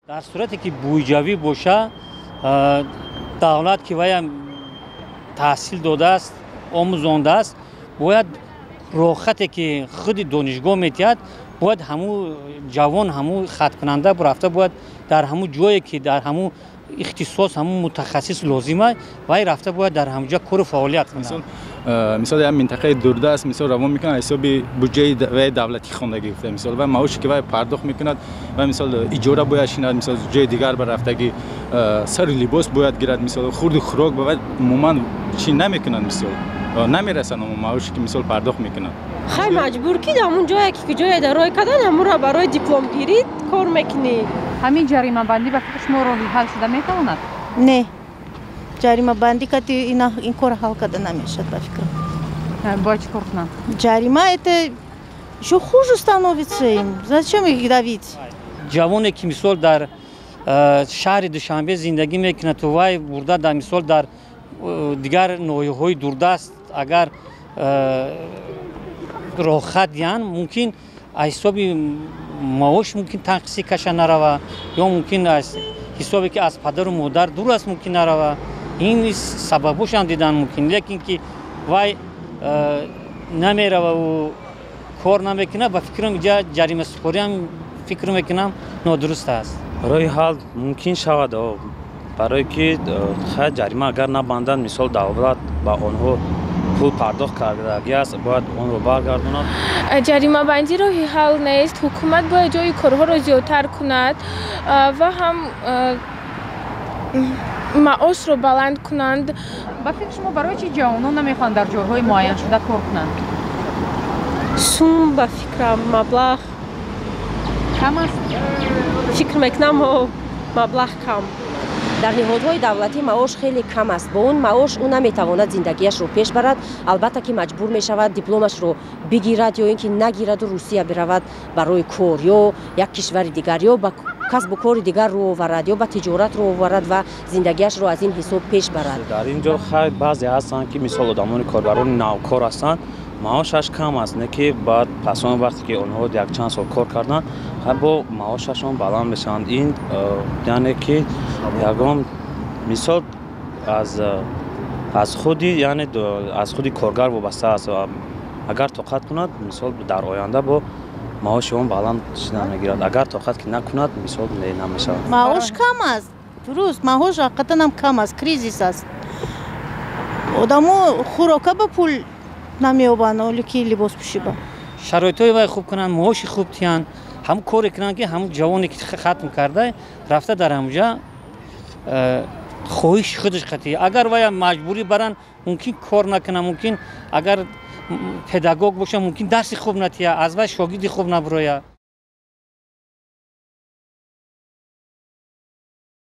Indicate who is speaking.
Speaker 1: در صورتی که بویجوی باشه دولت که وی تحصیل داده است آموزانده است باید راحتی که خود دانشگاه میتید باید همو جوان همو خط کننده برفته باید در همو جایی که در همو اختصاص همو متخصص لازمه وی رفته باید در همونجا کار فعالیت کنه.
Speaker 2: مثال یک منطقه دوردست مثال روان میکنه حساب بودجه و دولتی خواندگی گفته مثال و معاشی که وی پرداخت میکند و مثال اجاره باید شیند مثال جای دیگر بر رفتگی سر لباس باید گیرد مثال خورد خوراک باید عموما چی نمیکنند مثال نمیرسن اون معاشی که مثال پرداخت میکنند.
Speaker 3: خیلی مجبور کی همون جایی که جای اداره کردن همون را برای دیپلم گیری کار میکنی.
Speaker 4: همین جریمه بندی به فکر شما راهی حل شده میتواند؟
Speaker 5: نه جریمه بندی کتی این کار حل کرده نمیشد به فکرم.
Speaker 4: باید چی کار کنم؟
Speaker 5: جریمه это еще хуже становится им. Зачем их давить?
Speaker 1: جوانی که مثال در شهر دوشنبه زندگی میکنه تو وای برده در مثال در دیگر ناحیه‌های دوردست اگر راحت یان ممکن حسابی معاش ممکن تنقیصی کشه نروه یا ممکن است حسابی که از پدر و مادر دور است ممکن نروه این سببش هم دیدن ممکن لیکن که وای نمیروه و کار نمیکنه با فکرم اینجا جریمه سپاری هم فکر میکنم نادرست است.
Speaker 6: برای حال ممکن شود برای که خیلی جریمه اگر نبندند مثال دولت با آنها پول پرداخت کرده است باید اون رو برگرداند.
Speaker 7: جریمه بندی راهی حل نیست. حکومت باید جای کارها را زیادتر کند و هم معاش رو بلند کنند.
Speaker 4: با فکر شما برای چی جوانان نمیخوان در جاهای معین شده کار کنند؟
Speaker 3: سوم به فکرم مبلغ
Speaker 4: کم است.
Speaker 3: فکر میکنم مبلغ کم. در نهادهای دولتی معاش خیلی کم است. با اون معاش او نمیتواند زندگیش رو پیش برد. البته که مجبور می شود دیپلمش رو بگیرد یا اینکه نگیرد و روسیه برود برای کار یا یک کشور دیگر یا با کسب و کار دیگر رو آورد یا با تجارت رو آورد و زندگیش رو از این حساب پیش برد.
Speaker 6: در اینجا خیلی بعضی هستن که مثال آدمان کارگران نوکار هستند معاشش کم است نه که بعد پسان وقتی که اونها یک چند سال کار کردن خیلی با معاششون بلند میشن. این یعنی که یکم مثال از خودی یعنی از خودی کارگر وابسته است. اگر طاقت کند مثال در آینده با معاش اون بلند شدن میگیرد اگر طاقت که نکند مثال نمیشه.
Speaker 5: معاش کم است درست معاش حقیقتا هم کم است کریزیس است. آدمو خوراکه به پول نمیابند ولی که لباس پوشیدن.
Speaker 1: شرایطای وای خوب کنن معاش خوب تیان هم کار کنن که هم جوانی که ختم کرده رفته در همونجا خواهش خودش خطی اگر وای مجبوری برن ممکن کار نکنه ممکن اگر پداگوگ باشه ممکن درس خوب نتیه از وای شاگردی خوب نبروه.